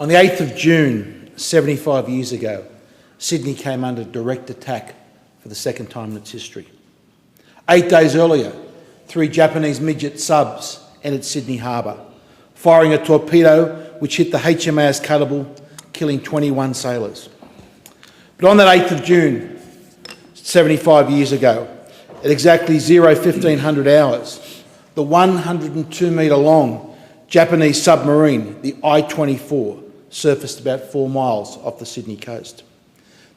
On the 8th of June, 75 years ago, Sydney came under direct attack for the second time in its history. 8 days earlier, 3 Japanese midget subs entered Sydney Harbour, firing a torpedo which hit the HMAS Kuttabul, killing 21 sailors. But on that 8th of June, 75 years ago, at exactly 1500 hours, the 102-metre long Japanese submarine, the I-24, surfaced about 4 miles off the Sydney coast.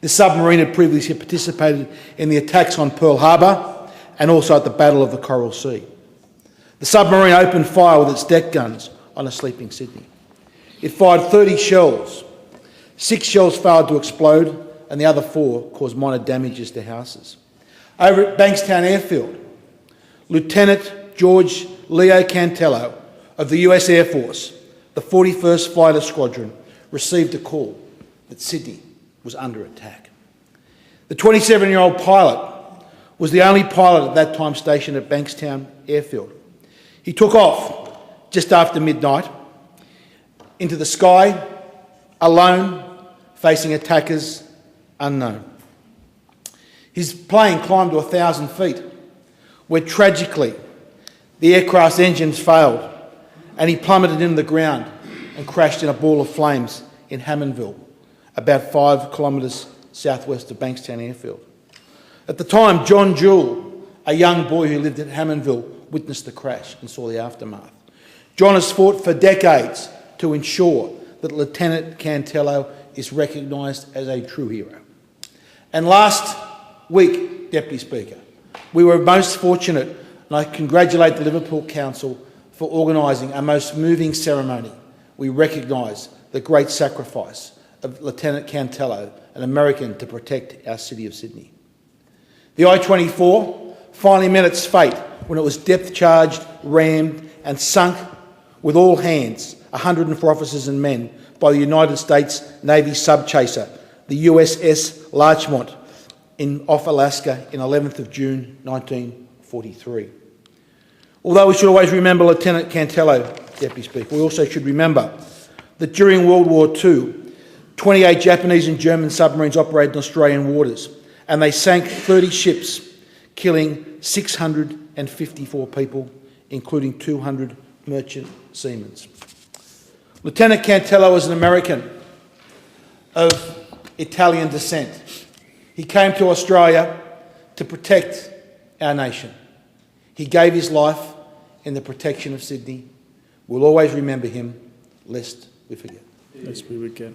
This submarine had previously participated in the attacks on Pearl Harbour and also at the Battle of the Coral Sea. The submarine opened fire with its deck guns on a sleeping Sydney. It fired 30 shells. 6 shells failed to explode and the other 4 caused minor damages to houses. Over at Bankstown airfield, Lieutenant George Leo Cantello of the US Air Force, the 41st Fighter Squadron, received a call that Sydney was under attack. The 27-year-old pilot was the only pilot at that time stationed at Bankstown airfield. He took off just after midnight into the sky, alone, facing attackers unknown. His plane climbed to 1,000 feet, where tragically the aircraft's engines failed and he plummeted into the ground and crashed in a ball of flames in Hammondville, about 5 kilometres southwest of Bankstown airfield. At the time, John Jewell, a young boy who lived at Hammondville, witnessed the crash and saw the aftermath. John has fought for decades to ensure that Lieutenant Cantello is recognised as a true hero. And last week, Deputy Speaker, we were most fortunate, and I congratulate the Liverpool Council for organising a most moving ceremony. We recognise the great sacrifice of Lieutenant Cantello, an American, to protect our city of Sydney. The I-24 finally met its fate when it was depth-charged, rammed and sunk with all hands, 104 officers and men, by the United States Navy subchaser, the USS Larchmont, off Alaska in 11th of June 1943. Although we should always remember Lieutenant Cantello, Deputy Speaker, we also should remember that during World War II, 28 Japanese and German submarines operated in Australian waters, and they sank 30 ships, killing 654 people, including 200 merchant seamen. Lieutenant Cantello was an American of Italian descent. He came to Australia to protect our nation. He gave his life in the protection of Sydney. We'll always remember him, lest we forget. Lest we forget.